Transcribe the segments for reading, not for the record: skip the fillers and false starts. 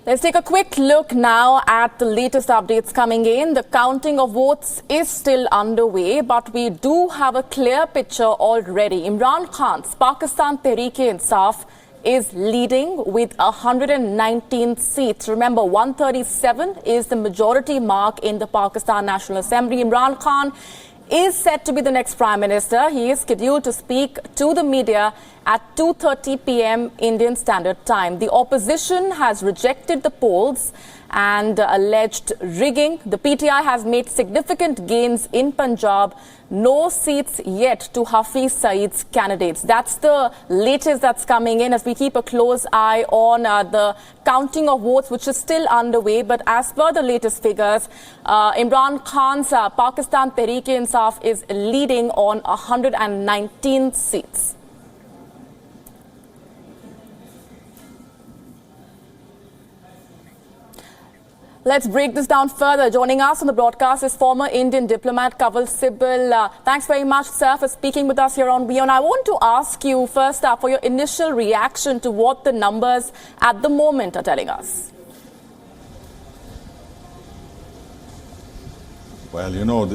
Let's take a quick look now at the latest updates coming in. The counting of votes is still underway, but we do have a clear picture already. Imran Khan's Pakistan Tehreek-e-Insaf is leading with 119 seats. Remember, 137 is the majority mark in the Pakistan National Assembly. Imran Khan is set to be the next Prime Minister. He is scheduled to speak to the media at 2:30 p.m. Indian Standard Time. The opposition has rejected the polls and alleged rigging. The PTI has made significant gains in Punjab. No seats yet to Hafiz Saeed's candidates. That's the latest that's coming in as we keep a close eye on the counting of votes, which is still underway. But as per the latest figures, Imran Khan's Pakistan Tehreek-e-Insaf is leading on 119 seats. Let's break this down further. Joining us on the broadcast is former Indian diplomat Kanwal Sibal. Thanks very much, sir, for speaking with us here on WION. I want to ask you first up for your initial reaction to what the numbers at the moment are telling us. Well, you know,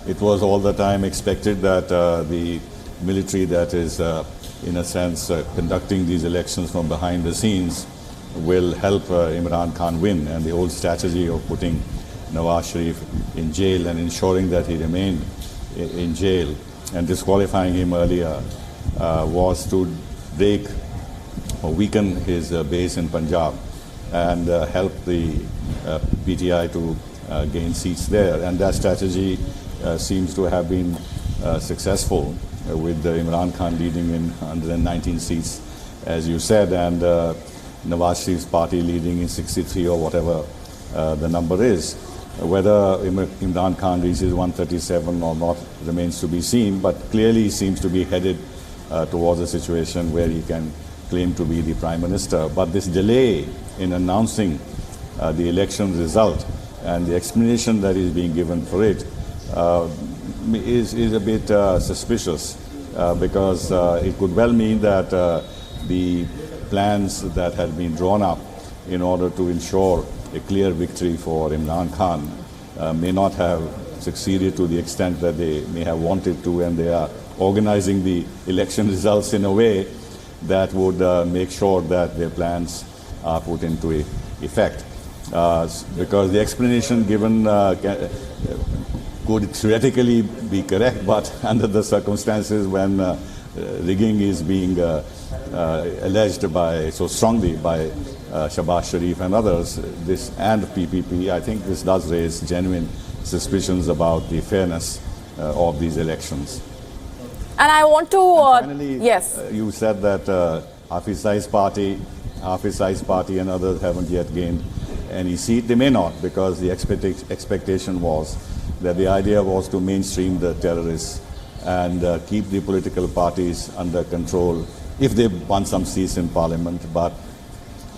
it was all the time expected that the military that is, in a sense, conducting these elections from behind the scenes will help Imran Khan win, and the old strategy of putting Nawaz Sharif in jail and ensuring that he remained in jail and disqualifying him earlier was to break or weaken his base in Punjab and help the PTI to gain seats there. And that strategy seems to have been successful with Imran Khan leading in 119 seats, as you said, and Nawaz Sharif's party leading in 63 or whatever the number is. Whether Imran Khan reaches 137 or not remains to be seen, but clearly he seems to be headed towards a situation where he can claim to be the Prime Minister. But this delay in announcing the election result and the explanation that is being given for it is a bit suspicious because it could well mean that the plans that had been drawn up in order to ensure a clear victory for Imran Khan may not have succeeded to the extent that they may have wanted to, and they are organizing the election results in a way that would make sure that their plans are put into effect. Because the explanation given could theoretically be correct, but under the circumstances when rigging is being alleged so strongly by Shahbaz Sharif and others, this and PPP, I think this does raise genuine suspicions about the fairness of these elections. And I want to... finally, yes. You said that Hafiz Saeed's party and others haven't yet gained any seat. They may not, because the expectation was that the idea was to mainstream the terrorists and keep the political parties under control if they won some seats in parliament, but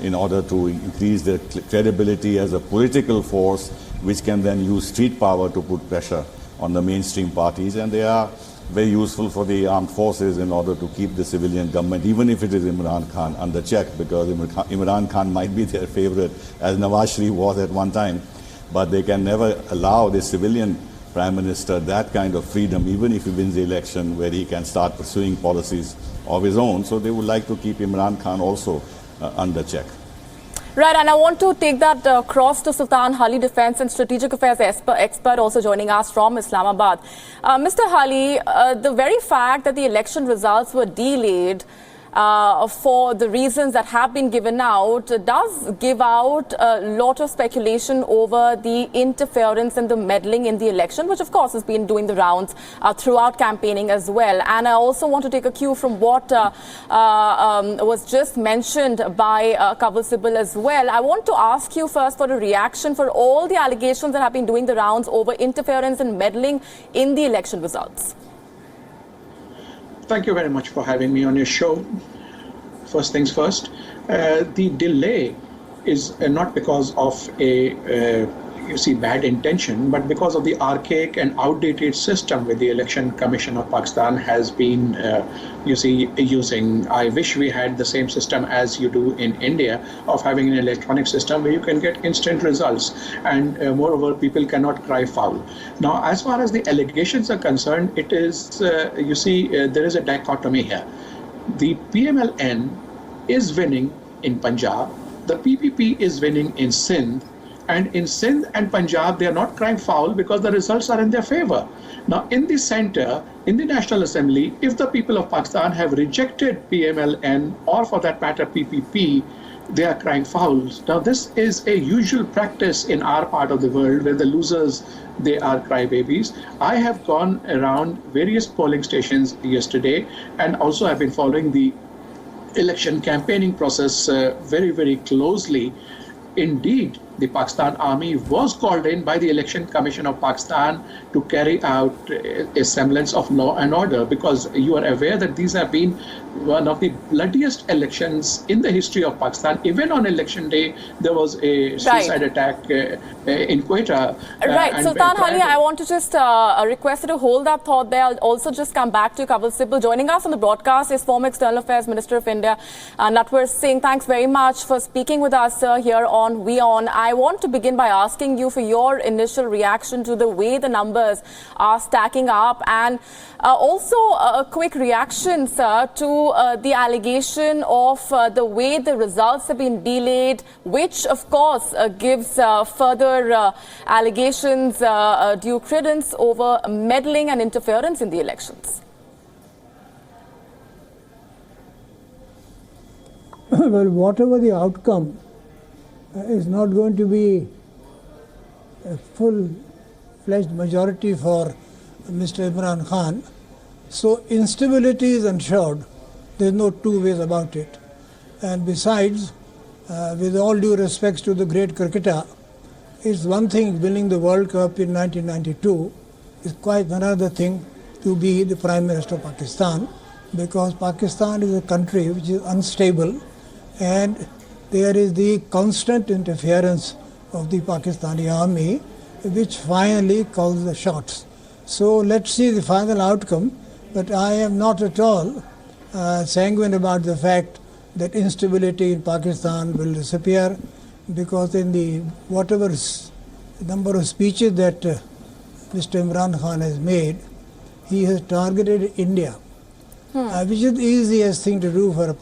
in order to increase their credibility as a political force which can then use street power to put pressure on the mainstream parties. And they are very useful for the armed forces in order to keep the civilian government, even if it is Imran Khan, under check, because Imran Khan might be their favorite, as Nawaz Sharif was at one time, but they can never allow the civilian Prime Minister that kind of freedom, even if he wins the election, where he can start pursuing policies of his own. So they would like to keep Imran Khan also under check. Right, and I want to take that across to Sultan Hali, Defence and Strategic Affairs expert, also joining us from Islamabad. Mr. Hali, the very fact that the election results were delayed for the reasons that have been given out does give out a lot of speculation over the interference and the meddling in the election, which of course has been doing the rounds throughout campaigning as well. And I also want to take a cue from what was just mentioned by Kanwal Sibal as well. I want to ask you first for a reaction for all the allegations that have been doing the rounds over interference and meddling in the election results. Thank you very much for having me on your show. First things first, the delay is not because of a you see, bad intention, but because of the archaic and outdated system with the Election Commission of Pakistan has been, using. I wish we had the same system as you do in India of having an electronic system where you can get instant results, and moreover, people cannot cry foul. Now, as far as the allegations are concerned, it is, there is a dichotomy here. The PMLN is winning in Punjab, the PPP is winning in Sindh, and in Sindh and Punjab, they are not crying foul because the results are in their favor. Now, in the center, in the National Assembly, if the people of Pakistan have rejected PMLN or for that matter PPP, they are crying fouls. Now, this is a usual practice in our part of the world where the losers, they are crybabies. I have gone around various polling stations yesterday and also have been following the election campaigning process very, very closely. Indeed, the Pakistan Army was called in by the Election Commission of Pakistan to carry out a semblance of law and order, because you are aware that these have been one of the bloodiest elections in the history of Pakistan. Even on election day, there was a suicide attack in Quetta. Right. Sultan Ali, I want to just request you to hold that thought there. I'll also just come back to Kawal Sibal. Joining us on the broadcast is former External Affairs Minister of India, Natwar Singh. Thanks very much for speaking with us here on WION. I want to begin by asking you for your initial reaction to the way the numbers are stacking up, and also a quick reaction, sir, to the allegation of the way the results have been delayed, which of course gives further allegations due credence over meddling and interference in the elections. Well, whatever the outcome, is not going to be a full-fledged majority for Mr. Imran Khan. So instability is ensured. There is no two ways about it. And besides, with all due respects to the great cricketer, it's one thing winning the World Cup in 1992. It's quite another thing to be the Prime Minister of Pakistan, because Pakistan is a country which is unstable, and there is the constant interference of the Pakistani army, which finally calls the shots. So let's see the final outcome, but I am not at all sanguine about the fact that instability in Pakistan will disappear, because in the whatever number of speeches that Mr. Imran Khan has made, he has targeted India, which is the easiest thing to do for a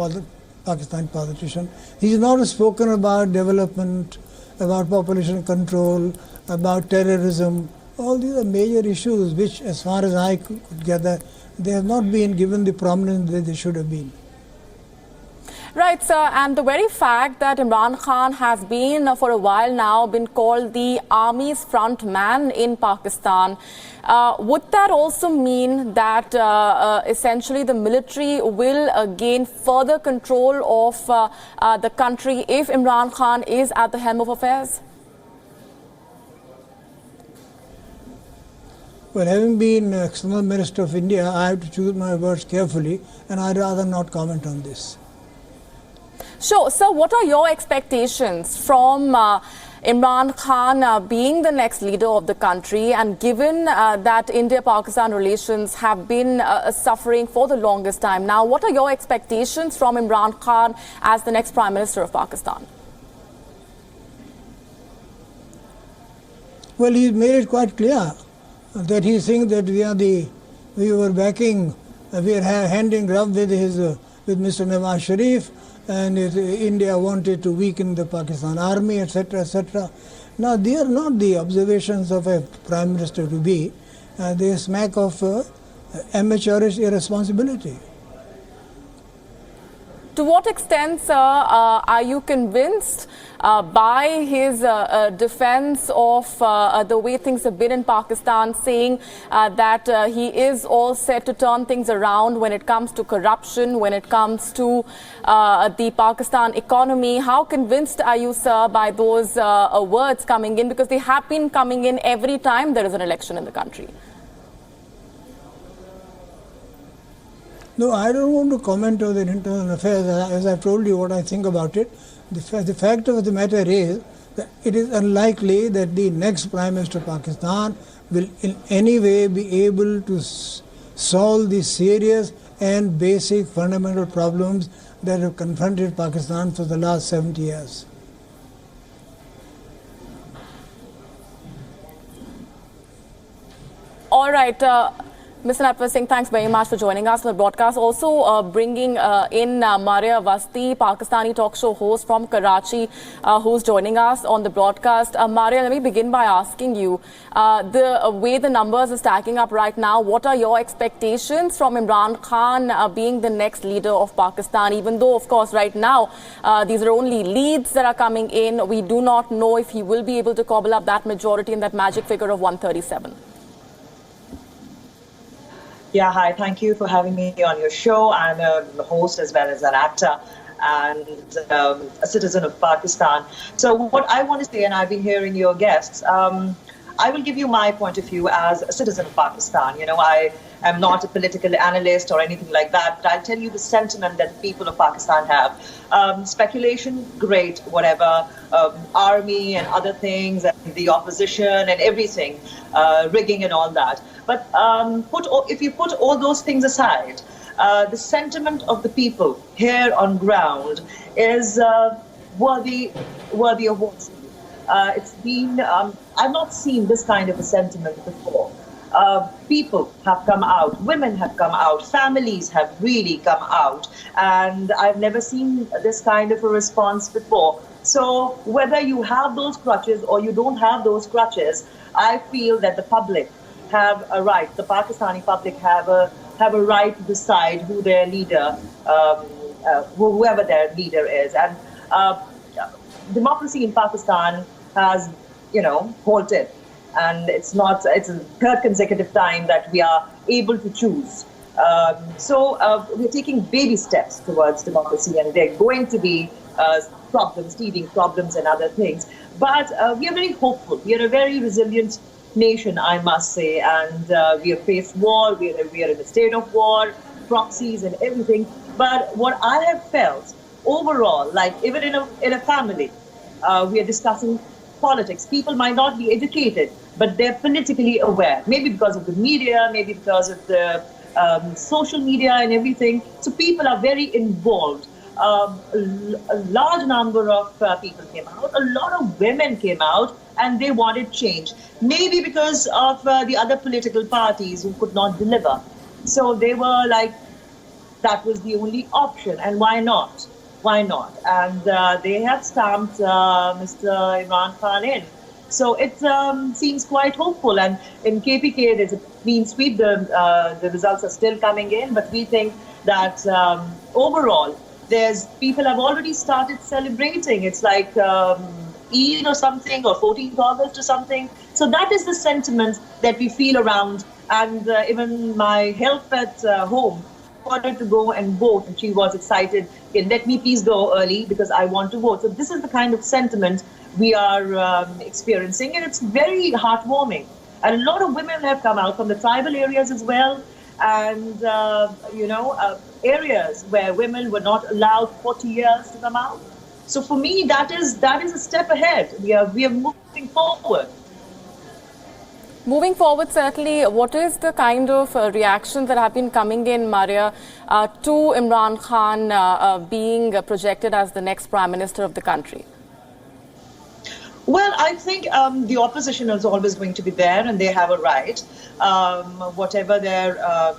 Pakistani politician. He's not spoken about development, about population control, about terrorism. All these are major issues which, as far as I could gather, they have not been given the prominence that they should have been. Right, sir. And the very fact that Imran Khan has been, for a while now, been called the army's front man in Pakistan, would that also mean that essentially the military will gain further control of the country if Imran Khan is at the helm of affairs? Well, having been External Minister of India, I have to choose my words carefully, and I'd rather not comment on this. Sure. So what are your expectations from Imran Khan being the next leader of the country, and given that India-Pakistan relations have been suffering for the longest time now, what are your expectations from Imran Khan as the next Prime Minister of Pakistan? Well, he's made it quite clear that he thinks that we were backing, we are hand in glove with Mr. Nawaz Sharif, and India wanted to weaken the Pakistan army, etc., etc. Now, they are not the observations of a Prime Minister to be. They smack of amateurish irresponsibility. To what extent, sir, are you convinced by his defense of the way things have been in Pakistan, saying that he is all set to turn things around when it comes to corruption, when it comes to the Pakistan economy? How convinced are you, sir, by those words coming in? Because they have been coming in every time there is an election in the country. No, I don't want to comment on the internal affairs. As I told you what I think about it, the fact of the matter is that it is unlikely that the next Prime Minister of Pakistan will in any way be able to solve the serious and basic fundamental problems that have confronted Pakistan for the last 70 years. All right. Mr. Natwar Singh, thanks very much for joining us on the broadcast. Also bringing in Maria Awasthi, Pakistani talk show host from Karachi, who's joining us on the broadcast. Maria, let me begin by asking you, the way the numbers are stacking up right now, what are your expectations from Imran Khan being the next leader of Pakistan? Even though, of course, right now, these are only leads that are coming in. We do not know if he will be able to cobble up that majority and that magic figure of 137. Yeah, hi. Thank you for having me on your show. I'm a host as well as an actor and a citizen of Pakistan. So what I want to say, and I've been hearing your guests, I will give you my point of view as a citizen of Pakistan. You know, I am not a political analyst or anything like that, but I'll tell you the sentiment that the people of Pakistan have. Speculation, great, whatever, army and other things, and the opposition and everything, rigging and all that. But if you put all those things aside, the sentiment of the people here on ground is worthy of watching. It's been, I've not seen this kind of a sentiment before. People have come out, women have come out, families have really come out, and I've never seen this kind of a response before. So whether you have those crutches or you don't have those crutches, I feel that the public have a right, the Pakistani public have a right to decide who their leader, whoever their leader is. And democracy in Pakistan has, halted. And it's a third consecutive time that we are able to choose. So we're taking baby steps towards democracy, and there are going to be problems, teething problems and other things. But we are very hopeful. We are a very resilient nation, I must say, and we have faced war, we are in a state of war, proxies and everything. But what I have felt overall, like even in a family, we are discussing politics. People might not be educated, but they're politically aware, maybe because of the media, maybe because of the social media and everything. So people are very involved. A large number of people came out, a lot of women came out, and they wanted change. Maybe because of the other political parties who could not deliver. So they were like, that was the only option, and why not? Why not? And they have stamped Mr. Imran Khan in. So it seems quite hopeful. And in KPK, there's a clean sweep. The results are still coming in, but we think that overall, people have already started celebrating. It's like Eid or something, or 14th August or something. So that is the sentiment that we feel around. And even my help at home wanted to go and vote, and she was excited. Okay, let me please go early because I want to vote. So this is the kind of sentiment we are experiencing, and it's very heartwarming. And a lot of women have come out from the tribal areas as well, and areas where women were not allowed 40 years to come out. So for me, that is a step ahead. We are moving forward. Moving forward, certainly, what is the kind of reactions that have been coming in, Maria, to Imran Khan being projected as the next Prime Minister of the country? Well, I think the opposition is always going to be there, and they have a right. Whatever their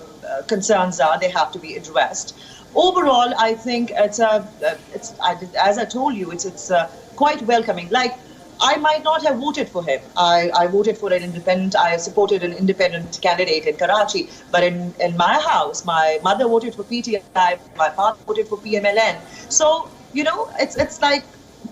concerns are, they have to be addressed. Overall, I think it's as I told you, it's quite welcoming. Like, I might not have voted for him. I voted for an independent. I supported an independent candidate in Karachi. But in my house, my mother voted for PTI. My father voted for PMLN. So it's like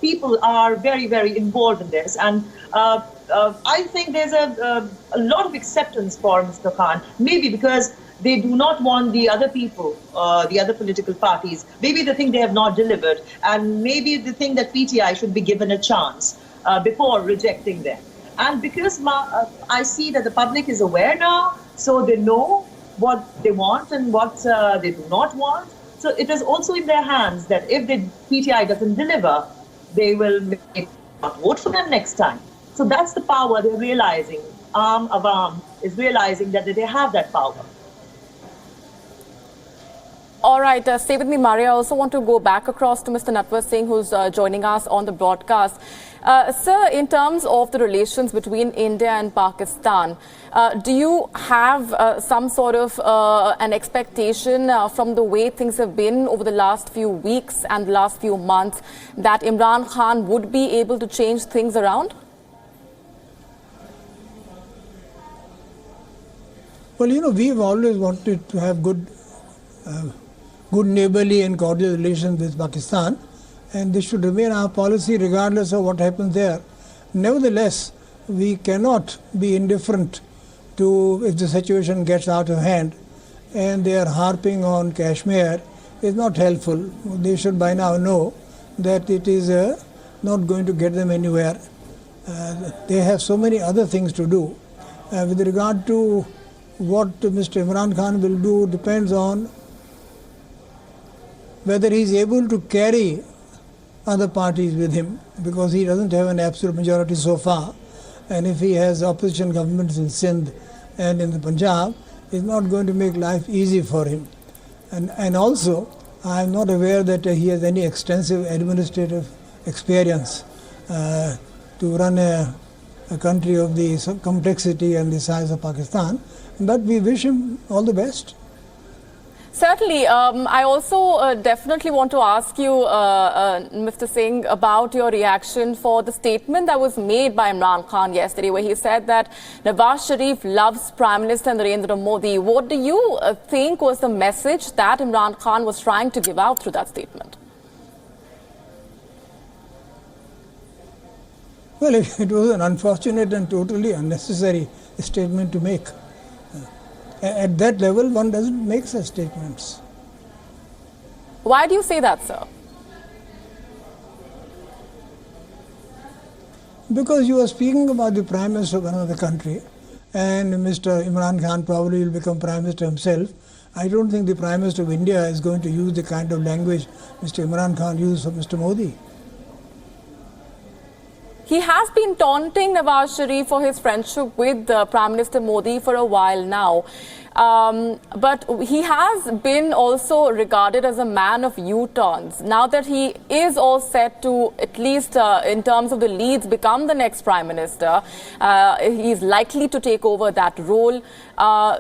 people are very, very involved in this, and I think there's a lot of acceptance for Mr. Khan. Maybe because they do not want the other people, the other political parties. Maybe they think they have not delivered, and maybe they think that PTI should be given a chance before rejecting them. And because I see that the public is aware now, so they know what they want and what they do not want. So it is also in their hands that if the PTI doesn't deliver, they will make not vote for them next time. So that's the power they're realizing. Awam is realizing that they have that power. All right, stay with me, Maria. I also want to go back across to Mr. Natwar Singh, who's joining us on the broadcast. Sir, in terms of the relations between India and Pakistan, do you have some sort of an expectation from the way things have been over the last few weeks and the last few months that Imran Khan would be able to change things around? Well, you know, we've always wanted to have good neighborly and cordial relations with Pakistan, and this should remain our policy regardless of what happens there. Nevertheless, we cannot be indifferent to if the situation gets out of hand, and they are harping on Kashmir is not helpful. They should by now know that it is not going to get them anywhere. They have so many other things to do. With regard to what Mr. Imran Khan will do depends on whether he is able to carry other parties with him, because he doesn't have an absolute majority so far, and if he has opposition governments in Sindh and in the Punjab, it's not going to make life easy for him. And also, I am not aware that he has any extensive administrative experience to run a country of the complexity and the size of Pakistan, but we wish him all the best. Certainly. I also definitely want to ask you, Mr. Singh, about your reaction for the statement that was made by Imran Khan yesterday, where he said that Nawaz Sharif loves Prime Minister Narendra Modi. What do you think was the message that Imran Khan was trying to give out through that statement? Well, it was an unfortunate and totally unnecessary statement to make. At that level, one doesn't make such statements. Why do you say that, sir? Because you are speaking about the Prime Minister of another country, and Mr. Imran Khan probably will become Prime Minister himself. I don't think the Prime Minister of India is going to use the kind of language Mr. Imran Khan used for Mr. Modi. He has been taunting Nawaz Sharif for his friendship with Prime Minister Modi for a while now. But he has been also regarded as a man of U-turns. Now that he is all set to, at least in terms of the leads, become the next Prime Minister, he is likely to take over that role.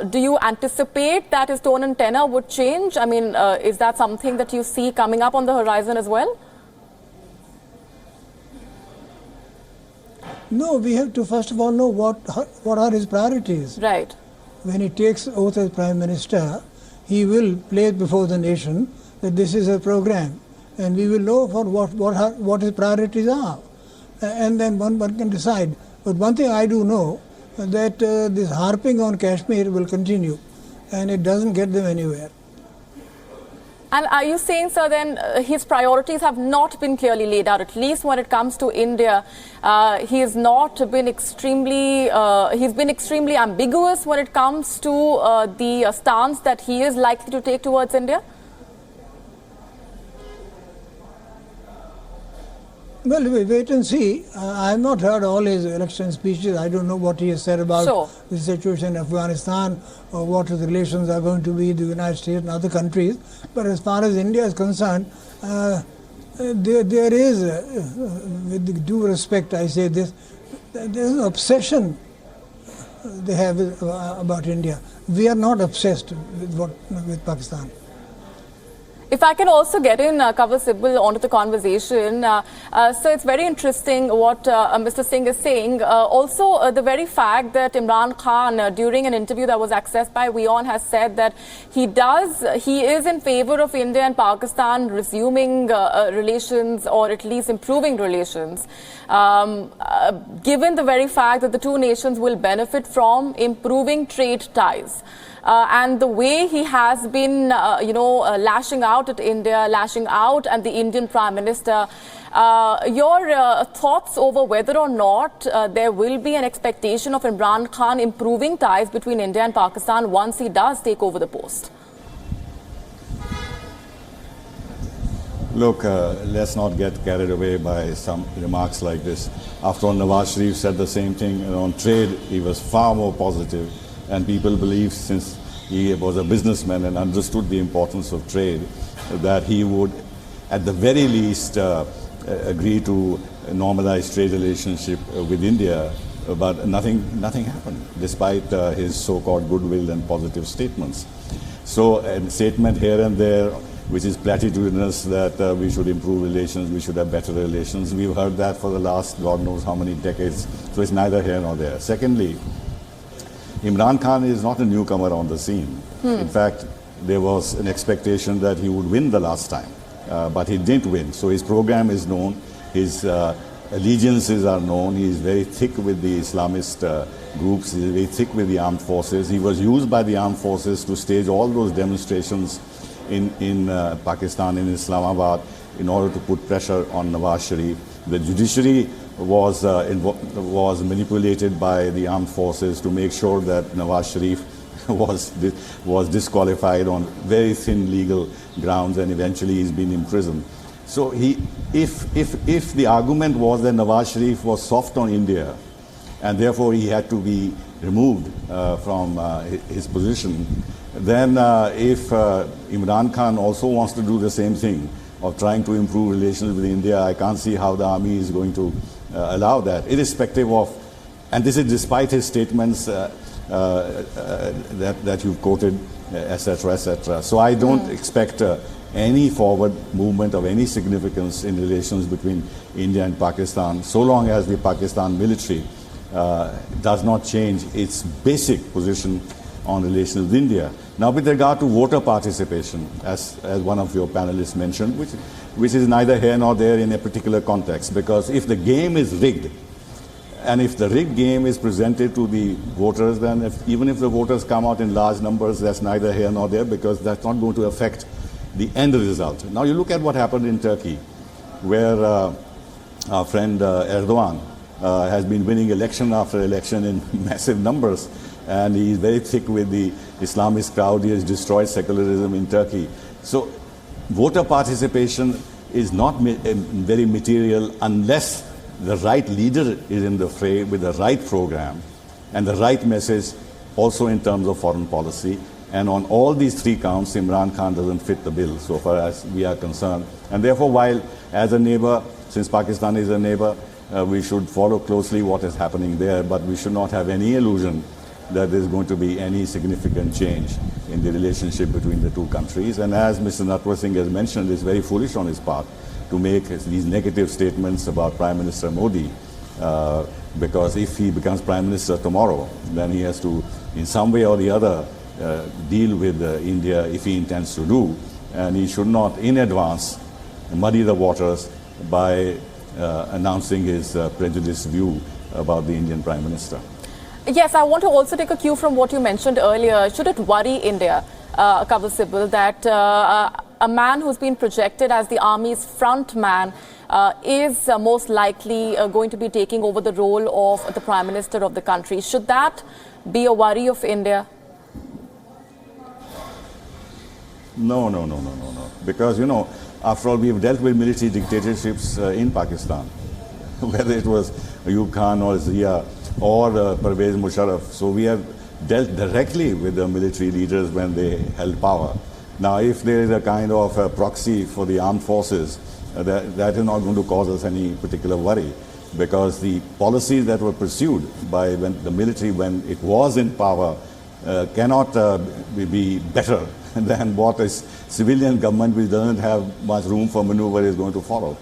Do you anticipate that his tone and tenor would change? I mean, is that something that you see coming up on the horizon as well? No, we have to first of all know what are his priorities. Right. When he takes oath as Prime Minister, he will place before the nation that this is a program, and we will know for what his priorities are, and then one can decide. But one thing I do know, that this harping on Kashmir will continue, and it doesn't get them anywhere. And are you saying, sir, then his priorities have not been clearly laid out, at least when it comes to India? He has not been extremely, he's been extremely ambiguous when it comes to the stance that he is likely to take towards India? Well, we wait and see. I have not heard all his election speeches. I don't know what he has said about the situation in Afghanistan or what his relations are going to be with the United States and other countries. But as far as India is concerned, there is, with due respect I say this, there is an obsession they have about India. We are not obsessed with Pakistan. If I can also get in Cover Sybil onto the conversation, so it's very interesting what Mr. Singh is saying. Also, the very fact that Imran Khan, during an interview that was accessed by WION, has said that he is in favor of India and Pakistan resuming relations, or at least improving relations, given the very fact that the two nations will benefit from improving trade ties. And the way he has been, lashing out at India, lashing out at the Indian Prime Minister, your thoughts over whether or not there will be an expectation of Imran Khan improving ties between India and Pakistan once he does take over the post? Look, let's not get carried away by some remarks like this. After all, Nawaz Sharif said the same thing, and on trade he was far more positive, and people believe, since he was a businessman and understood the importance of trade, that he would at the very least agree to normalize trade relationship with India, but nothing happened despite his so-called goodwill and positive statements. So a statement here and there which is platitudinous that we should improve relations, we should have better relations. We've heard that for the last God knows how many decades, so it's neither here nor there. Secondly, Imran Khan is not a newcomer on the scene. In fact, there was an expectation that he would win the last time, but he didn't win. So his program is known, his allegiances are known, he is very thick with the Islamist groups, he is very thick with the armed forces. He was used by the armed forces to stage all those demonstrations in Pakistan, in Islamabad, in order to put pressure on Nawaz Sharif. The judiciary was manipulated by the armed forces to make sure that Nawaz Sharif was disqualified on very thin legal grounds, and eventually he's been imprisoned. So if the argument was that Nawaz Sharif was soft on India and therefore he had to be removed from his position, then if Imran Khan also wants to do the same thing of trying to improve relations with India, I can't see how the army is going to allow that, irrespective of, and this is despite his statements that you've quoted, etc., etc. So I don't expect any forward movement of any significance in relations between India and Pakistan, so long as the Pakistan military does not change its basic position on relations with India. Now, with regard to voter participation, as one of your panelists mentioned, which is neither here nor there in a particular context, because if the game is rigged, and if the rigged game is presented to the voters, then even if the voters come out in large numbers, that's neither here nor there, because that's not going to affect the end result. Now, you look at what happened in Turkey, where our friend Erdogan has been winning election after election in massive numbers, and he's very thick with the Islamist crowd. He has destroyed secularism in Turkey. So voter participation is not very material unless the right leader is in the fray with the right program and the right message also in terms of foreign policy. And on all these three counts, Imran Khan doesn't fit the bill so far as we are concerned. And therefore, while as a neighbor, since Pakistan is a neighbor, we should follow closely what is happening there, but we should not have any illusion that there is going to be any significant change in the relationship between the two countries. And as Mr. Natwar Singh has mentioned, it's very foolish on his part to make these negative statements about Prime Minister Modi, because if he becomes Prime Minister tomorrow, then he has to, in some way or the other, deal with India if he intends to do, and he should not in advance muddy the waters by announcing his prejudiced view about the Indian Prime Minister. Yes, I want to also take a cue from what you mentioned earlier. Should it worry India, Kavil Sibal, that a man who's been projected as the army's front man is most likely going to be taking over the role of the Prime Minister of the country? Should that be a worry of India? No. Because, after all, we've dealt with military dictatorships in Pakistan, whether it was Ayub Khan or Zia or Pervez Musharraf. So we have dealt directly with the military leaders when they held power. Now, if there is a kind of proxy for the armed forces, that is not going to cause us any particular worry, because the policies that were pursued by the military when it was in power cannot be better than what a civilian government which doesn't have much room for maneuver is going to follow.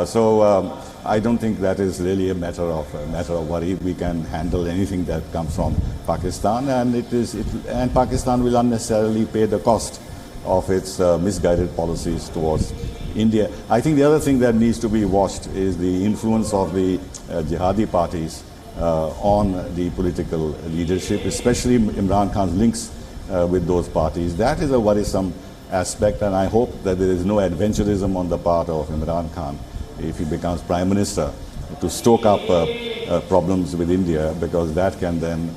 So I don't think that is really a matter of worry. We can handle anything that comes from Pakistan, and Pakistan will unnecessarily pay the cost of its misguided policies towards India. I think the other thing that needs to be watched is the influence of the jihadi parties on the political leadership, especially Imran Khan's links with those parties. That is a worrisome aspect, and I hope that there is no adventurism on the part of Imran Khan if he becomes Prime Minister to stoke up problems with India, because that can then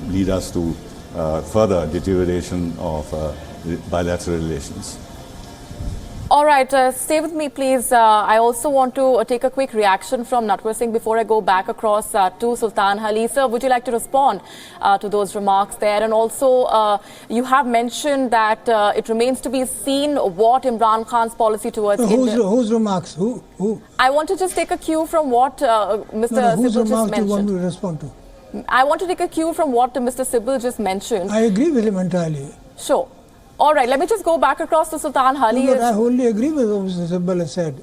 lead us to further deterioration of bilateral relations. All right, stay with me, please. I also want to take a quick reaction from Natwar Singh before I go back across to Sultan Ali. Sir, would you like to respond to those remarks there? And also, you have mentioned that it remains to be seen what Imran Khan's policy towards India... Whose remarks? Who? I want to just take a cue from what Mr. Whose Sibal just remarks do you want mentioned. me to respond to? I want to take a cue from what Mr. Sibal just mentioned. I agree with him entirely. Sure. All right, let me just go back across to Sultan Ali. No, but I wholly agree with what Mr. Sibal has said.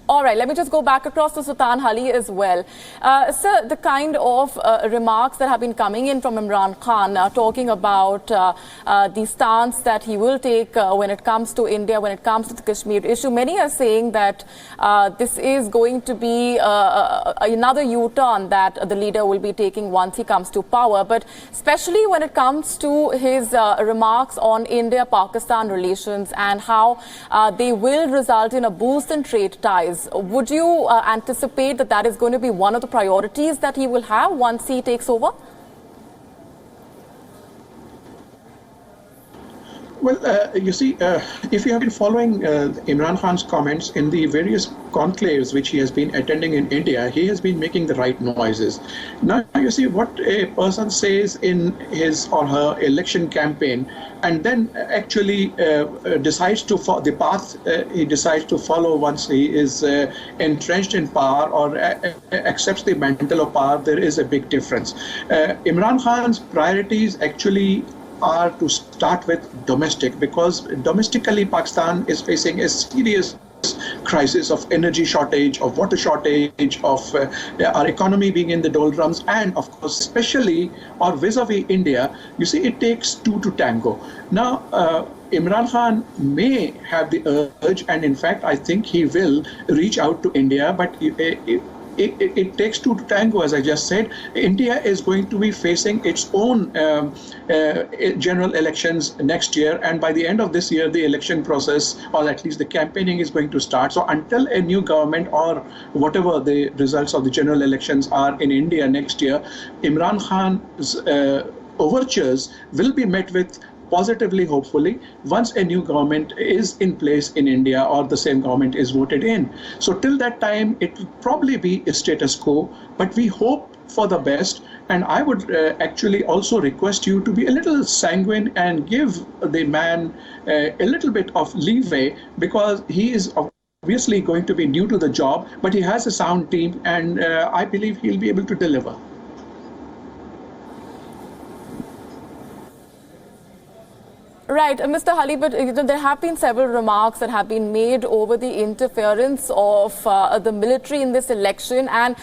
All right, let me just go back across to Sultan Ali as well. Sir, the kind of remarks that have been coming in from Imran Khan talking about the stance that he will take when it comes to India, when it comes to the Kashmir issue, many are saying that this is going to be another U-turn that the leader will be taking once he comes to power. But especially when it comes to his remarks on India-Pakistan relations and how they will result in a boost in trade ties. Would you anticipate that that is going to be one of the priorities that he will have once he takes over? Well, you see, if you have been following Imran Khan's comments in the various conclaves which he has been attending in India, he has been making the right noises. Now, you see, what a person says in his or her election campaign and then actually decides to follow the path he decides to follow once he is entrenched in power or accepts the mantle of power, there is a big difference. Imran Khan's priorities actually are to start with domestic, because domestically Pakistan is facing a serious crisis of energy shortage, of water shortage, of our economy being in the doldrums, and of course especially or vis-a-vis India, you see, it takes two to tango. Now Imran Khan may have the urge, and in fact I think he will reach out to India, but it takes two to tango, as I just said. India is going to be facing its own general elections next year, and by the end of this year, the election process, or at least the campaigning, is going to start. So until a new government or whatever the results of the general elections are in India next year, Imran Khan's overtures will be met with positively, hopefully, once a new government is in place in India or the same government is voted in. So till that time, it will probably be a status quo, but we hope for the best. And I would actually also request you to be a little sanguine and give the man a little bit of leeway, because he is obviously going to be new to the job, but he has a sound team, and I believe he'll be able to deliver. Right, Mr. Ali, but there have been several remarks that have been made over the interference of the military in this election, and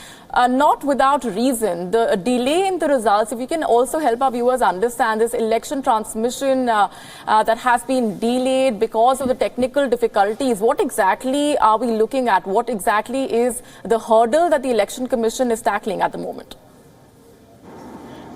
not without reason. The delay in the results, if you can also help our viewers understand this election transmission that has been delayed because of the technical difficulties, what exactly are we looking at? What exactly is the hurdle that the Election Commission is tackling at the moment?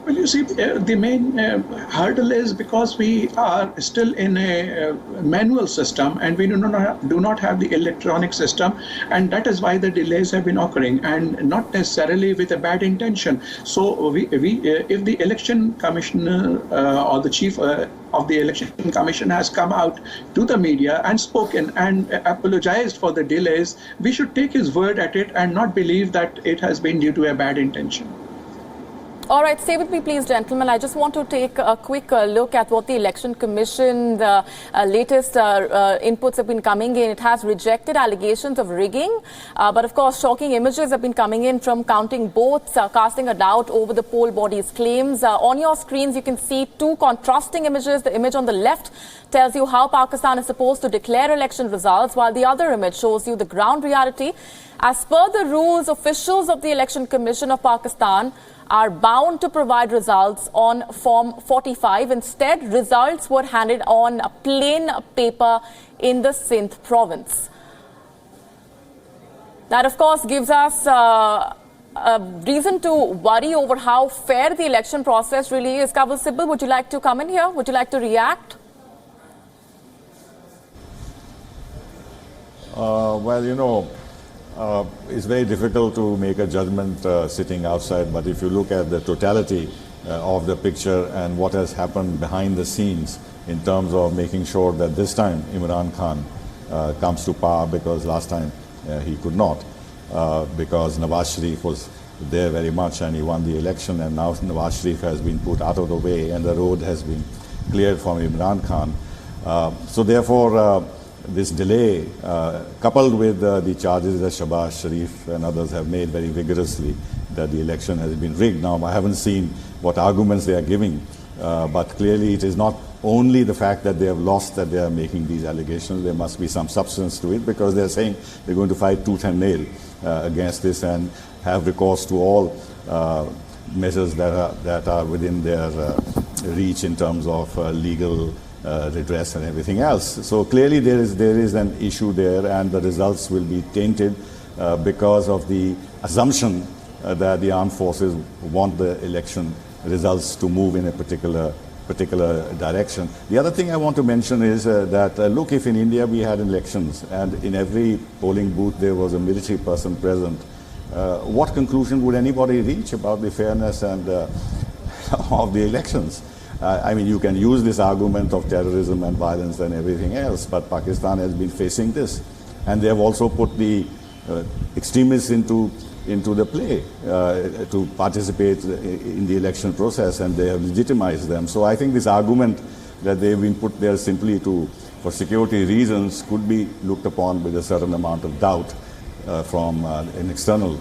Well, you see, the main hurdle is because we are still in a manual system, and we do not have the electronic system, and that is why the delays have been occurring, and not necessarily with a bad intention. So if the election commissioner or the chief of the election commission has come out to the media and spoken and apologized for the delays, we should take his word at it and not believe that it has been due to a bad intention. All right, stay with me, please, gentlemen. I just want to take a quick look at what the Election Commission, the latest inputs have been coming in. It has rejected allegations of rigging, but of course, shocking images have been coming in from counting votes, casting a doubt over the poll body's claims. On your screens, you can see two contrasting images. The image on the left tells you how Pakistan is supposed to declare election results, while the other image shows you the ground reality. As per the rules, officials of the Election Commission of Pakistan are bound to provide results on Form 45. Instead, results were handed on a plain paper in the Sindh province. That, of course, gives us a reason to worry over how fair the election process really is. Kawal Sibal, would you like to come in here? Would you like to react? Well, you know, it's very difficult to make a judgment sitting outside, but if you look at the totality of the picture and what has happened behind the scenes, in terms of making sure that this time Imran Khan comes to power, because last time he could not, because Nawaz Sharif was there very much and he won the election, and now Nawaz Sharif has been put out of the way and the road has been cleared from Imran Khan. So therefore, this delay, coupled with the charges that Shahbaz Sharif and others have made very vigorously, that the election has been rigged. Now, I haven't seen what arguments they are giving, but clearly it is not only the fact that they have lost that they are making these allegations. There must be some substance to it, because they're saying they're going to fight tooth and nail against this and have recourse to all measures that are within their reach in terms of legal redress and everything else. So clearly there is an issue there, and the results will be tainted because of the assumption that the armed forces want the election results to move in a particular direction. The other thing I want to mention is that look, if in India we had elections and in every polling booth there was a military person present, what conclusion would anybody reach about the fairness and of the elections? I mean, you can use this argument of terrorism and violence and everything else, but Pakistan has been facing this, and they have also put the extremists into the play to participate in the election process, and they have legitimized them. So I think this argument that they've been put there simply for security reasons could be looked upon with a certain amount of doubt from an external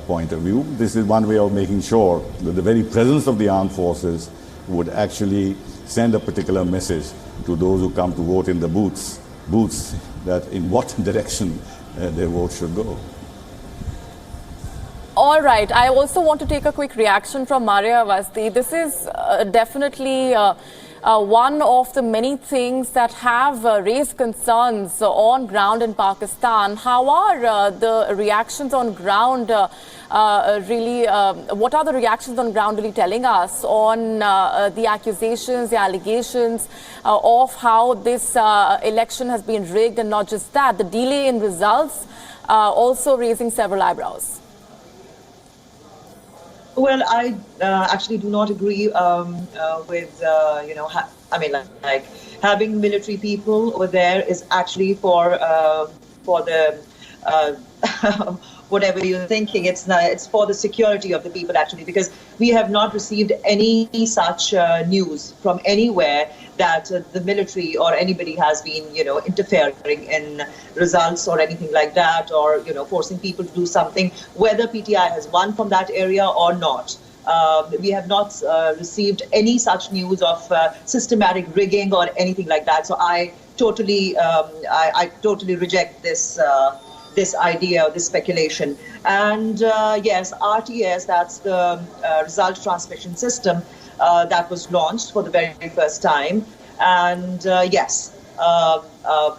point of view. This is one way of making sure that the very presence of the armed forces would actually send a particular message to those who come to vote in the booths that in what direction their vote should go. All right. I also want to take a quick reaction from Maria Avasti. This is definitely one of the many things that have raised concerns on ground in Pakistan. How are the reactions on ground really, what are the reactions on ground really telling us on the accusations, the allegations of how this election has been rigged, and not just that, the delay in results also raising several eyebrows? Well, I actually do not agree with, I mean, like having military people over there is actually for the whatever you're thinking. It's for the security of the people, actually, because we have not received any such news from anywhere that the military or anybody has been, interfering in results or anything like that, or, forcing people to do something, whether PTI has won from that area or not. We have not received any such news of systematic rigging or anything like that. So I totally reject this idea, this speculation. And yes, RTS, that's the result transmission system that was launched for the very first time. And yes,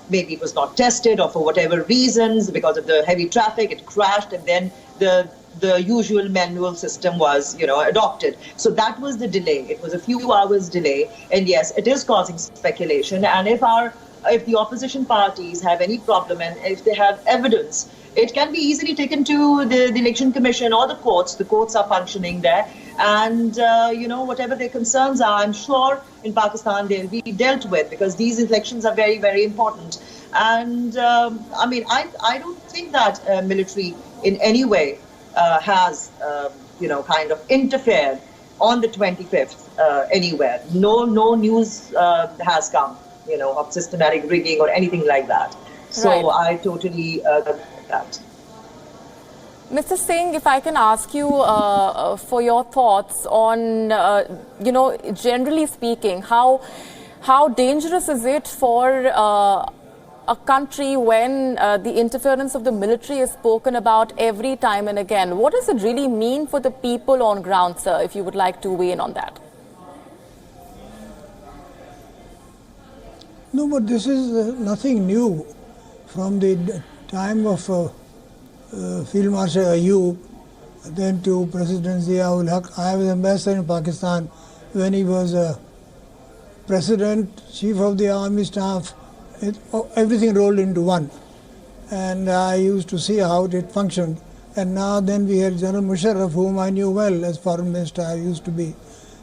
maybe it was not tested, or for whatever reasons, because of the heavy traffic, it crashed, and then the usual manual system was, adopted. So that was the delay. It was a few hours delay. And yes, it is causing speculation. And if the opposition parties have any problem, and if they have evidence, it can be easily taken to the Election Commission or the courts. The courts are functioning there. And, whatever their concerns are, I'm sure in Pakistan they'll be dealt with, because these elections are very, very important. And, I don't think that military in any way has, kind of interfered on the 25th anywhere. No news has come, of systematic rigging or anything like that. So right. I totally agree with that. Mr. Singh, if I can ask you for your thoughts on, generally speaking, how dangerous is it for a country when the interference of the military is spoken about every time and again? What does it really mean for the people on ground, sir, if you would like to weigh in on that? No, but this is nothing new. From the time of Field Marshal Ayub, then to President Zia-ul Haq. I was ambassador in Pakistan when he was President, Chief of the Army Staff. Everything rolled into one. And I used to see how it functioned. And now then we had General Musharraf, whom I knew well as Foreign Minister I used to be.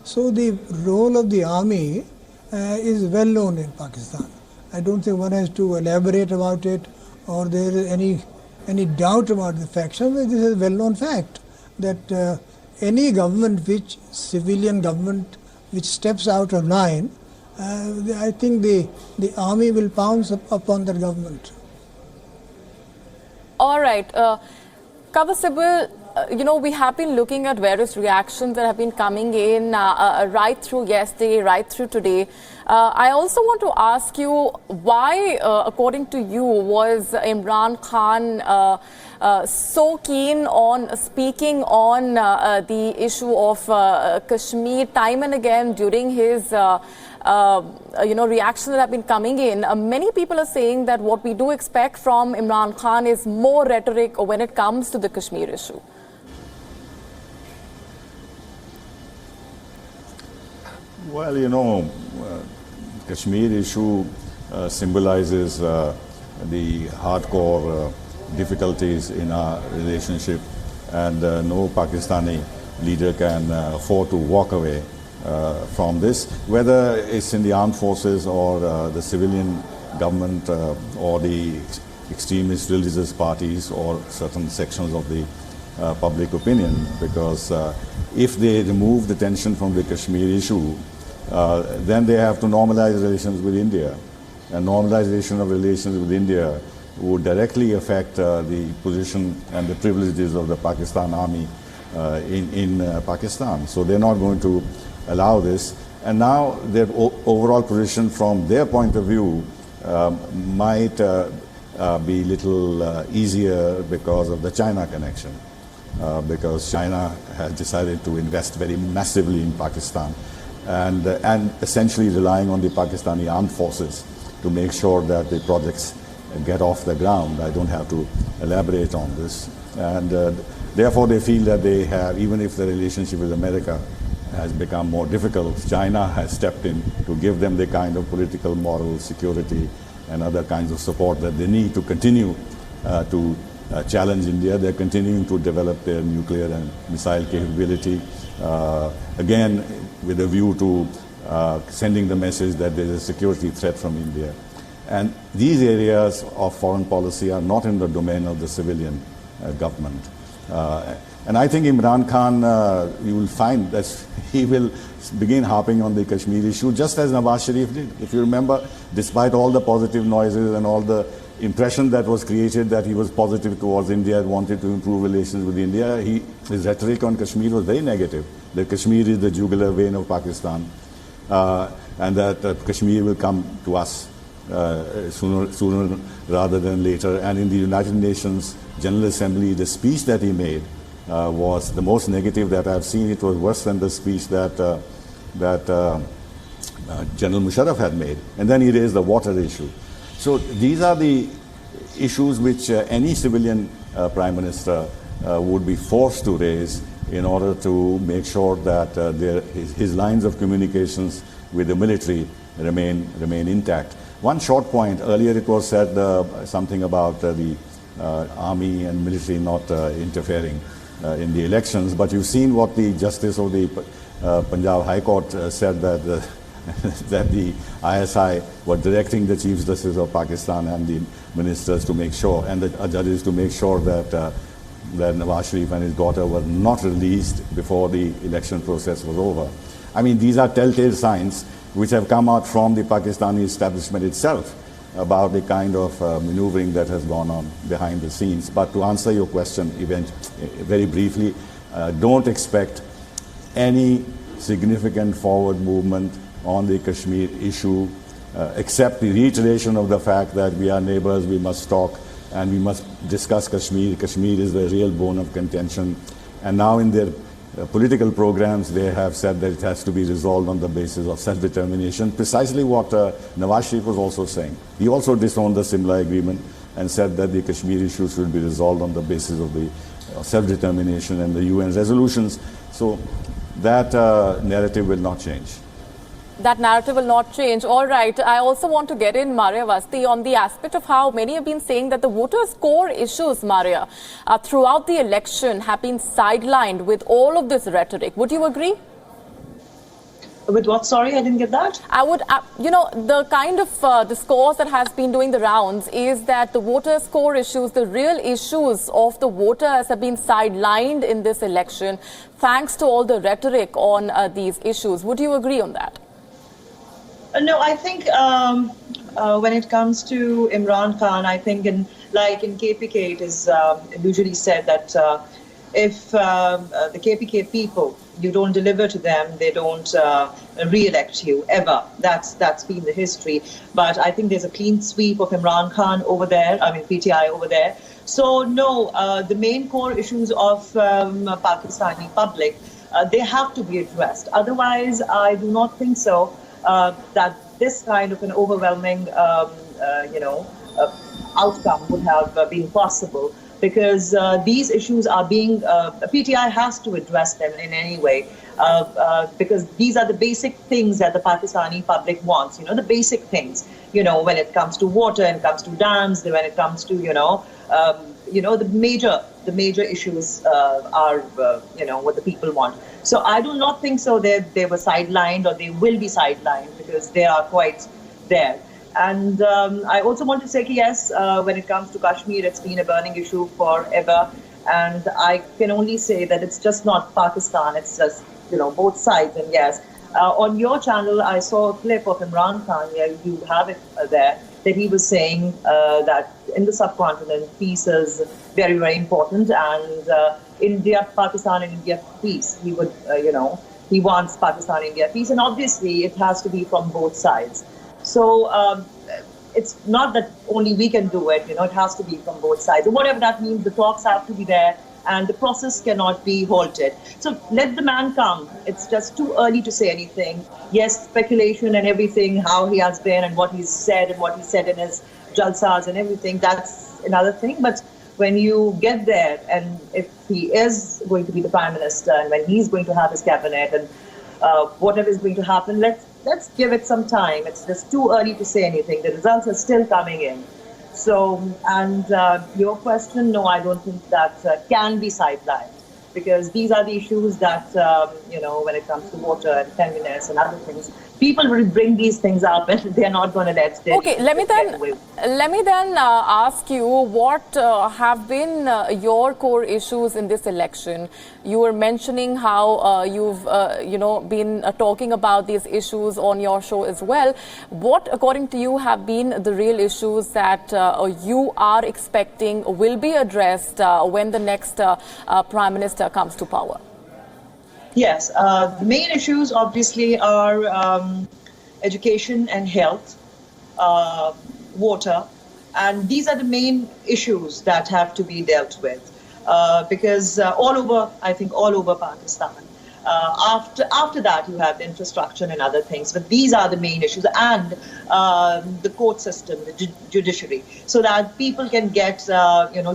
So the role of the army is well known in Pakistan. I don't think one has to elaborate about it or there is any doubt about the fact. So this is a well known fact that any government civilian government which steps out of line, I think the army will pounce upon that government. All right. Cover Sibyl, we have been looking at various reactions that have been coming in right through yesterday, right through today. I also want to ask you why, according to you, was Imran Khan so keen on speaking on the issue of Kashmir time and again during his reactions that have been coming in? Many people are saying that what we do expect from Imran Khan is more rhetoric when it comes to the Kashmir issue. Well, Kashmir issue symbolizes the hardcore difficulties in our relationship, and no Pakistani leader can afford to walk away from this, whether it's in the armed forces or the civilian government or the extremist religious parties or certain sections of the public opinion, because if they remove the tension from the Kashmir issue, then they have to normalize relations with India. And normalization of relations with India would directly affect the position and the privileges of the Pakistan army in Pakistan. So they're not going to allow this. And now their overall position from their point of view might be little easier because of the China connection. Because China has decided to invest very massively in Pakistan and essentially relying on the Pakistani armed forces to make sure that the projects get off the ground. I don't have to elaborate on this. And therefore they feel that they have, even if the relationship with America has become more difficult, China has stepped in to give them the kind of political, moral, security and other kinds of support that they need to continue to challenge India. They're continuing to develop their nuclear and missile capability, again with a view to sending the message that there is a security threat from India. And these areas of foreign policy are not in the domain of the civilian government. And I think Imran Khan, you will find that he will begin harping on the Kashmir issue, just as Nawaz Sharif did. If you remember, despite all the positive noises and all the impression that was created that he was positive towards India and wanted to improve relations with India, his rhetoric on Kashmir was very negative. That Kashmir is the jugular vein of Pakistan, and that Kashmir will come to us sooner rather than later. And in the United Nations General Assembly, the speech that he made was the most negative that I've seen. It was worse than the speech that General Musharraf had made. And then he raised the water issue. So these are the issues which any civilian prime minister would be forced to raise in order to make sure that his lines of communications with the military remain intact. One short point, earlier it was said something about the army and military not interfering in the elections, but you've seen what the Justice of the Punjab High Court said, that that the ISI were directing the Chief Justice of Pakistan and the ministers to make sure, and the judges to make sure that that Nawaz Sharif and his daughter were not released before the election process was over. I mean, these are telltale signs which have come out from the Pakistani establishment itself about the kind of maneuvering that has gone on behind the scenes. But to answer your question very briefly, don't expect any significant forward movement on the Kashmir issue, except the reiteration of the fact that we are neighbors, we must talk, and we must discuss Kashmir. Kashmir is the real bone of contention. And now in their political programs, they have said that it has to be resolved on the basis of self-determination, precisely what Nawaz Sharif was also saying. He also disowned the Simla agreement and said that the Kashmir issue should be resolved on the basis of the self-determination and the UN resolutions. So that narrative will not change. That narrative will not change. All right. I also want to get in, Maria Vasti, on the aspect of how many have been saying that the voters' core issues, Maria, throughout the election have been sidelined with all of this rhetoric. Would you agree? With what? Sorry, I didn't get that. I would, the kind of discourse that has been doing the rounds is that the voters' core issues, the real issues of the voters have been sidelined in this election thanks to all the rhetoric on these issues. Would you agree on that? No, I think when it comes to Imran Khan, I think in KPK, it is usually said that if the KPK people, you don't deliver to them, they don't re-elect you ever. That's been the history. But I think there's a clean sweep of Imran Khan over there. I mean PTI over there. So no, the main core issues of Pakistani public, they have to be addressed. Otherwise, I do not think so that this kind of an overwhelming, outcome would have been possible. Because these issues are being, PTI has to address them in any way, because these are the basic things that the Pakistani public wants, the basic things, when it comes to water, when it comes to dams, when it comes to, the major issues are, what the people want. So I do not think so that they were sidelined or they will be sidelined, because they are quite there. And I also want to say, yes, when it comes to Kashmir, it's been a burning issue forever. And I can only say that it's just not Pakistan. It's just, both sides. And yes, on your channel, I saw a clip of Imran Khan. Yeah, you have it there, that he was saying that in the subcontinent, peace is very, very important. And Pakistan and India peace. He would, he wants Pakistan and India peace. And obviously, it has to be from both sides. So it's not that only we can do it, it has to be from both sides. And whatever that means, the talks have to be there and the process cannot be halted. So let the man come. It's just too early to say anything. Yes, speculation and everything, how he has been and what he's said and what he said in his jalsas and everything, that's another thing. But when you get there, and if he is going to be the Prime Minister and when he's going to have his cabinet and whatever is going to happen, let's give it some time. It's just too early to say anything. The results are still coming in. So, and your question, no, I don't think that can be sidelined, because these are the issues that, when it comes to water and cleanliness and other things, people will bring these things up and they're not going to let it. Okay, let me then ask you, what have been your core issues in this election? You were mentioning how you've, been talking about these issues on your show as well. What, according to you, have been the real issues that you are expecting will be addressed when the next Prime Minister comes to power? Yes, the main issues obviously are education and health, water, and these are the main issues that have to be dealt with, because all over Pakistan. After that, you have infrastructure and other things, but these are the main issues, and the court system, the judiciary, so that people can get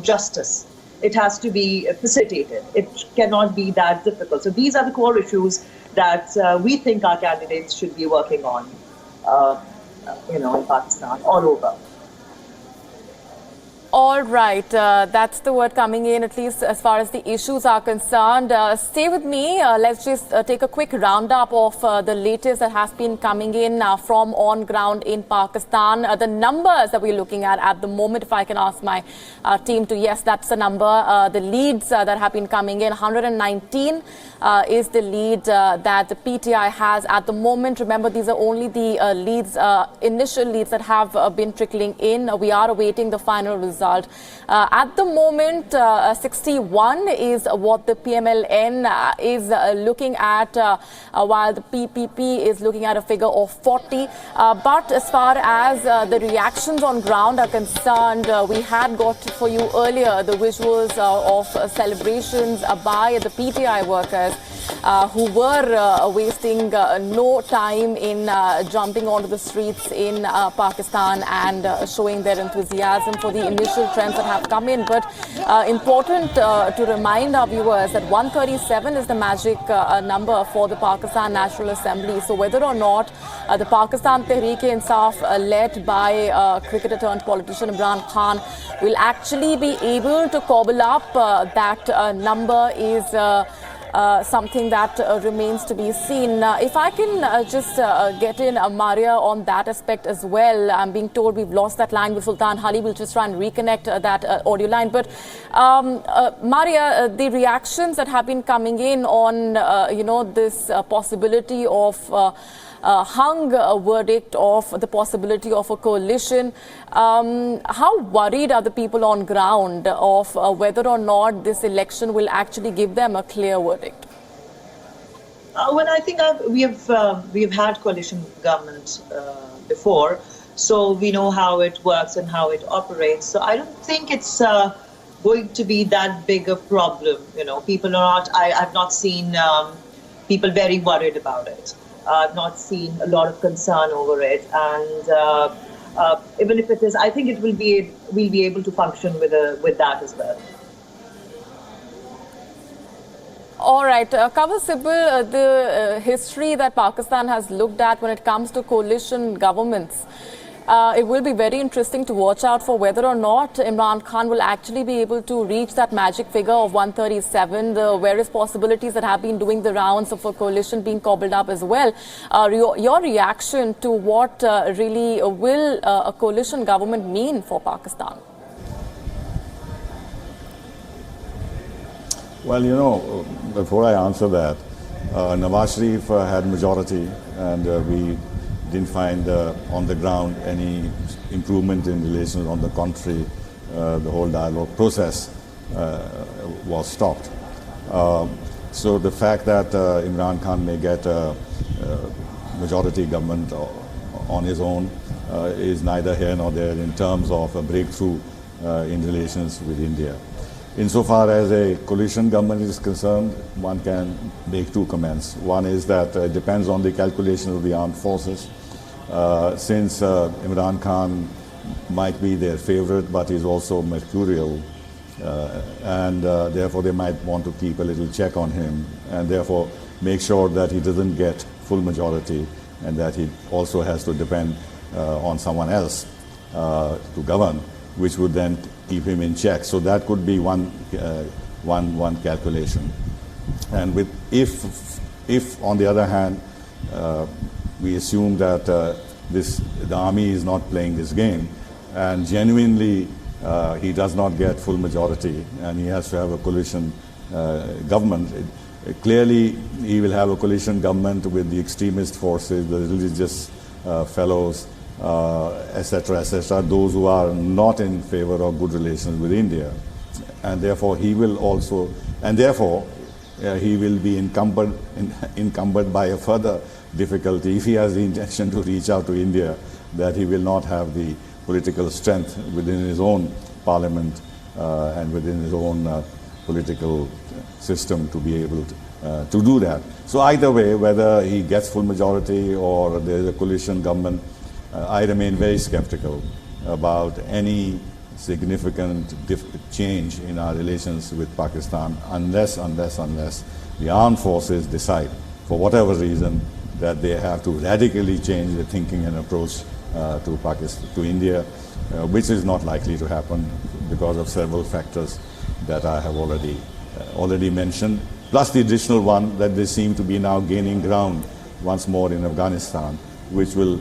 justice. It has to be facilitated. It cannot be that difficult. So these are the core issues that we think our candidates should be working on, in Pakistan, all over. All right, that's the word coming in, at least as far as the issues are concerned. Stay with me. Let's just take a quick roundup of the latest that has been coming in from on ground in Pakistan. The numbers that we're looking at the moment, if I can ask my team to, yes, that's the number. The leads that have been coming in, 119 is the lead that the PTI has at the moment. Remember, these are only the leads, initial leads that have been trickling in. We are awaiting the final result. At the moment, 61 is what the PMLN is looking at, while the PPP is looking at a figure of 40. But as far as the reactions on ground are concerned, we had got for you earlier the visuals of celebrations by the PTI workers who were wasting no time in jumping onto the streets in Pakistan and showing their enthusiasm for the initial trends that have come in. But important to remind our viewers that 137 is the magic number for the Pakistan National Assembly. So whether or not the Pakistan Tehreek-e-Insaf led by cricketer turned politician Imran Khan will actually be able to cobble up that number is something that remains to be seen. If I can just get in Maria on that aspect as well. I'm being told we've lost that line with Sultan Hali. We'll just try and reconnect that audio line. But Maria, the reactions that have been coming in on, this possibility of hung verdict, of the possibility of a coalition. How worried are the people on ground of whether or not this election will actually give them a clear verdict? Well, I think we've had coalition government before, so we know how it works and how it operates. So I don't think it's going to be that big a problem. People are not. I've not seen people very worried about it. I've not seen a lot of concern over it, and even if it is, I think we'll be able to function with that as well. All right, Cover Sibyl, the history that Pakistan has looked at when it comes to coalition governments. It will be very interesting to watch out for whether or not Imran Khan will actually be able to reach that magic figure of 137, the various possibilities that have been doing the rounds of a coalition being cobbled up as well. Your reaction to what really will a coalition government mean for Pakistan? Well, before I answer that, Nawaz Sharif had majority, and we didn't find on the ground any improvement in relations. On the contrary, the whole dialogue process was stopped. So the fact that Imran Khan may get a majority government on his own is neither here nor there in terms of a breakthrough in relations with India. Insofar as a coalition government is concerned, one can make two comments. One is that it depends on the calculation of the armed forces. Since Imran Khan might be their favorite, but is also mercurial, and therefore they might want to keep a little check on him, and therefore make sure that he doesn't get full majority, and that he also has to depend on someone else to govern, which would then keep him in check. So that could be one calculation. And if on the other hand we assume that the army is not playing this game, and genuinely he does not get full majority, and he has to have a coalition government, clearly he will have a coalition government with the extremist forces, the religious fellows, etc., those who are not in favor of good relations with India, and therefore he will also, and therefore he will be encumbered by a further difficulty if he has the intention to reach out to India, that he will not have the political strength within his own parliament and within his own political system to be able to do that. So either way, whether he gets full majority or there is a coalition government, I remain very skeptical about any significant change in our relations with Pakistan unless the armed forces decide, for whatever reason, that they have to radically change their thinking and approach to India, which is not likely to happen because of several factors that I have already mentioned, plus the additional one that they seem to be now gaining ground once more in Afghanistan, which will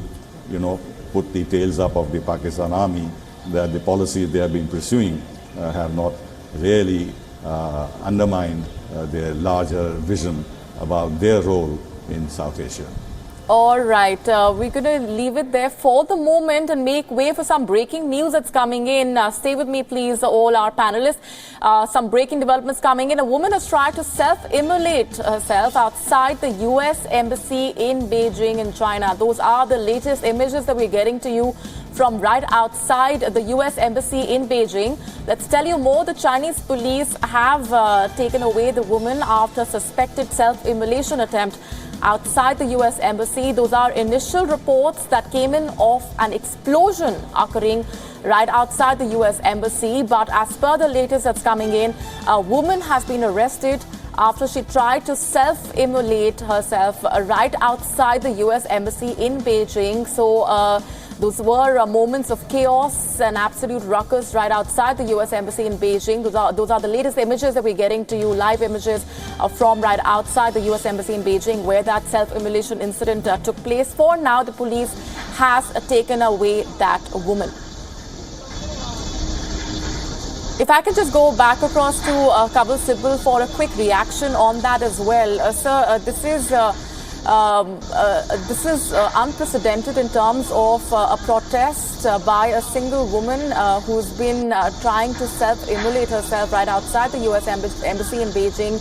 put the tails up of the Pakistan army, that the policies they have been pursuing have not really undermined their larger vision about their role in South Asia. All right, we're going to leave it there for the moment and make way for some breaking news that's coming in. Stay with me, please, all our panelists. Some breaking developments coming in. A woman has tried to self-immolate herself outside the U.S. Embassy in Beijing in China. Those are the latest images that we're getting to you from right outside the U.S. Embassy in Beijing. Let's tell you more. The Chinese police have taken away the woman after suspected self-immolation attempt outside the U.S. Embassy. Those are initial reports that came in of an explosion occurring right outside the U.S. Embassy. But as per the latest that's coming in, a woman has been arrested after she tried to self-immolate herself right outside the U.S. Embassy in Beijing. So Those were moments of chaos and absolute ruckus right outside the US Embassy in Beijing. Those are the latest images that we're getting to you, live images from right outside the US Embassy in Beijing, where that self-immolation incident took place. For now, the police has taken away that woman. If I can just go back across to Kabul Sibal for a quick reaction on that as well. Sir, this is unprecedented in terms of a protest by a single woman who's been trying to self-immolate herself right outside the US Embassy in Beijing.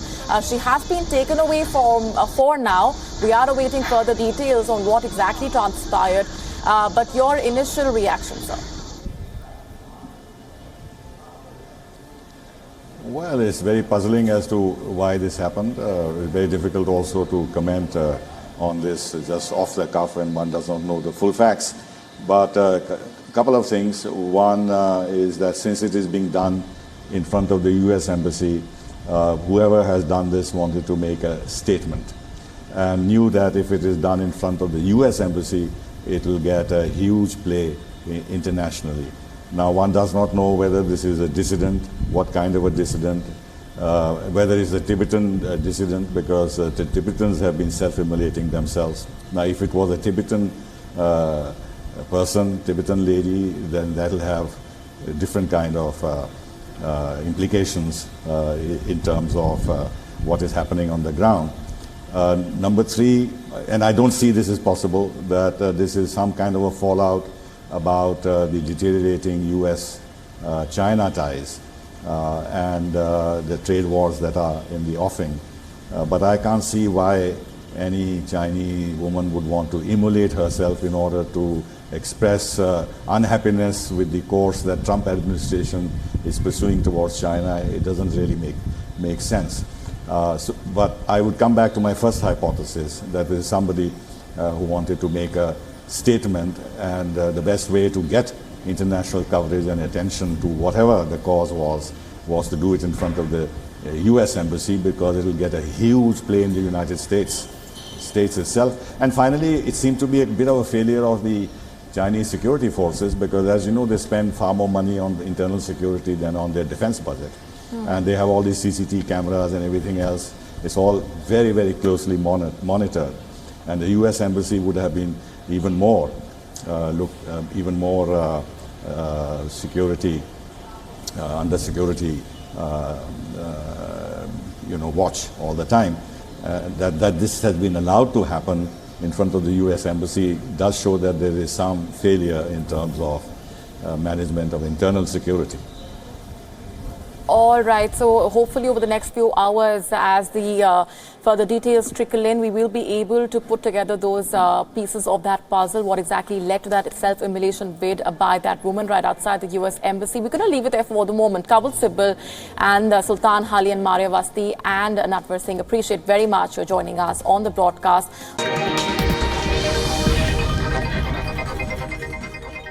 She has been taken away for now. We are awaiting further details on what exactly transpired. But your initial reaction, sir? Well, it's very puzzling as to why this happened. It's very difficult also to comment on this just off the cuff when one does not know the full facts. But a couple of things. One is that since it is being done in front of the US Embassy, whoever has done this wanted to make a statement and knew that if it is done in front of the US Embassy, it will get a huge play internationally. Now, one does not know whether this is a dissident, what kind of a dissident, whether it's a Tibetan dissident, because the Tibetans have been self-immolating themselves. Now, if it was a Tibetan person, Tibetan lady, then that will have a different kind of implications in terms of what is happening on the ground. Number three, and I don't see this as possible, that this is some kind of a fallout about the deteriorating US-China ties and the trade wars that are in the offing. But I can't see why any Chinese woman would want to immolate herself in order to express unhappiness with the course that Trump administration is pursuing towards China. It doesn't really make sense. But I would come back to my first hypothesis, that there is somebody who wanted to make a statement, and the best way to get international coverage and attention to whatever the cause was to do it in front of the US Embassy, because it will get a huge play in the United States itself. And finally, it seemed to be a bit of a failure of the Chinese security forces, because as you know, they spend far more money on internal security than on their defense budget. And they have all these CCTV cameras and everything else. It's all very, very closely monitored. And the US Embassy would have been even more security under security watch all the time. That this has been allowed to happen in front of the US Embassy does show that there is some failure in terms of management of internal security. All right, so hopefully over the next few hours, as the further details trickle in, we will be able to put together those pieces of that puzzle, what exactly led to that self-immolation bid by that woman right outside the US Embassy. We're going to leave it there for the moment. Kabul Sibal and Sultan Hali and Maria Vasti and Natwar Singh, appreciate very much your joining us on the broadcast.